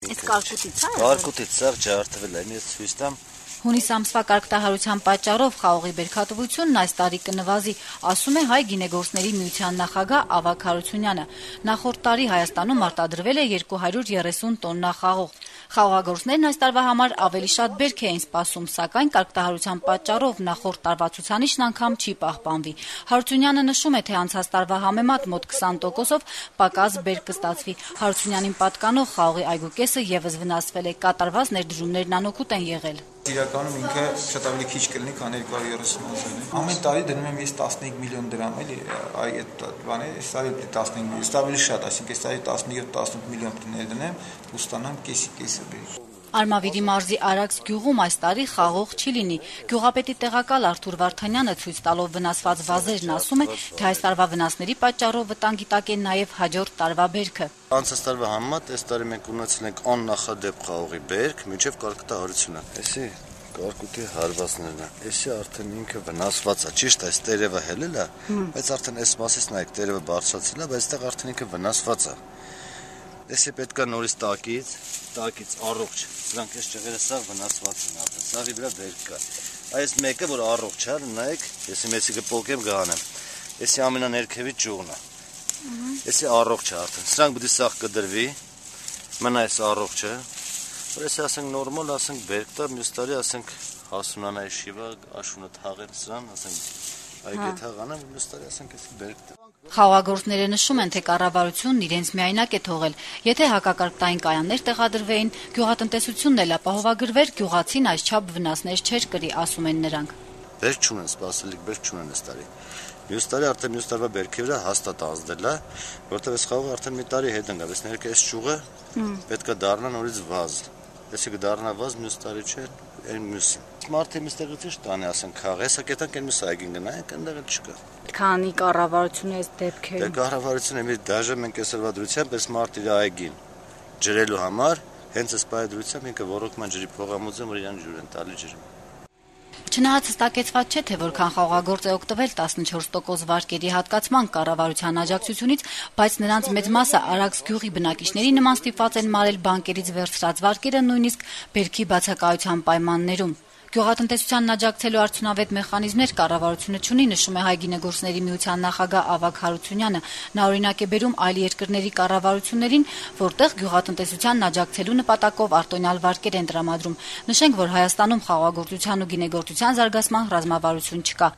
Իսկ կարկուտից է։ Կարկուտից սաղ ջարդվել է, ես ցույց տամ։ Հունիս ամսվա կարգտահարության պատճառով խաղողի բերքատվությունն այս տարի կնվազի, ասում է Հայ գինեգործների միության նախագահ Ավագ Հարությունյանը։ Նախորդ տարի Հայաստանում արտադրվել է 230 տոննա խաղող։ Խաղողագործներն այս տարվա համար ավելի շատ բերք էին սպասում, սակայն կարգտահարության պատճառով նախորդ տարվա ցուցանիշն անգամ չի պահպանվի։ Հարությունյանը նշում է, թե անցած տարվա համեմատ մոտ 20%-ով պակաս բերք կստացվի։ Հարությունյանին պատկանող խաղողի այգուկեսը ևս վնասվել է, կատարված ներդրումներն անօգուտ են եղել։ Իրականում ինքը շատ ավելի քիչ կլինի, քան 230 000։ Ամեն տարի դնում եմ ես 15 միլիոն դրամ, էլի, այդ բանը, այս տարի 15 միլիոն, ավելի շատ, այսինքն այս տարի 17-18 միլիոն ներդնեմ, ու ստանամ կեսը բերք։ Արմավիրի մարզի Արաքս գյուղում այս տարի խաղող չի լինի։ Գյուղապետի տեղակալ Արթուր Վարդանյանը ցույց տալով վնասված վազերն ասում է, թե այս տարվա վնասների պատճառով վտանգի տակ է նաև հաջորդ տարվա բերքը։ Անցած տարվա համեմատ այս տարի մենք ունեցել ենք աննախադեպ խաղողի բերք, մինչև կարգտահարությունը։ Էսի կարկուտի հարվածներն է։ Էսի արդեն ինքը վնասված է, ճիշտ է, այս տերևը հելել է, բայց արդեն այս մասից նայեք, տերևը բարձրացել է, բայց այստեղ արդեն ինքը վնասված է։ Էսի պետք է նորից տակից առողջ։ Սրանք այս ճղերը սաղ վնասված են արդեն, սաղի վրա բերք կա։ Այս մեկը, որ առողջ է, նայեք, եսի մեծիկը պոկեմ գանեմ։ Էսի ամենաներքևի ճյուղն է։ Էսի առողջ է արդեն։ Սրանք պետք է սաղ կդրվի, մնա այս առողջը։ Որ էսի ասենք նորմալ, ասենք բերք տա, մյուս տարի ասենք հասունանայի շիվա, աշունը թաղեն սրան, ասենք այգե թաղանը, մյուս տարի ասենք էսի բերք տա։ Խաղողագործները նշում են, թե կառավարությունն իրենց միայնակ է թողել։ Եթե հակակարգտային կայաններ տեղադրվեին, գյուղատնտեսությունն էլ ապահովագրվեր, գյուղացին այսչափ վնասներ չէր կրի, ասում են նրանք։ Բերք չունեն, սպասելիք բերք չունեն այս տարի։ Մյուս տարի արդեն մյուս տարվա բերքի վրա հաստատ ազդել է, որտեղ այս խաղողը արդեն մի տարի հետ ընկավ, այս ներկա այս ճյուղը պետք է դառնա նորից վազ։ Если կդառնա վազ, մյուս տարի չէ, այն մյուսը։ Մարդը մստեղից է տանի, ասենք խաղ, հեսա կետանք այն մյուս այգին գնայինք, այնտեղ էլ չկա։ Քանի կառավարությունը այս դեպքերում։ Դե կառավարությունը մի դաժե մենք այսօրվա դրությամբ այս մարդ իր այգին ջրելու համար, հենց այս պայդրությամբ ինքը ոռոգման ջրի փողամուծում, որ իրան ջուր են տալի ջրում։ Չնայած հստակեցված չէ, թե որքան խաղողագործ է օգտվել 14% վարկերի հատկացման կառավարության աջակցությունից, բայց նրանց մեծ մասը Արաքս գյուղի բնակիչների նման ստիպված են մարել բանկերից վերցրած վարկերը նույնիսկ բերքի բացակայության պայմաններում։ Գյուղատնտեսությանն աջակցելու արդյունավետ մեխանիզմներ կառավարությունը չունի, նշում է Հայ գինեգործների միության նախագահ Ավագ Հարությունյանը։ Նա օրինակ է բերում այլ երկրների կառավարություններին, որտեղ գյուղատնտեսությանն աջակցելու նպատակով արտոնյալ վարկեր են տրամադրում։ Նշենք, որ Հայաստանում խաղողագործության ու գինեգործության զարգացման ռազմավարություն չկա։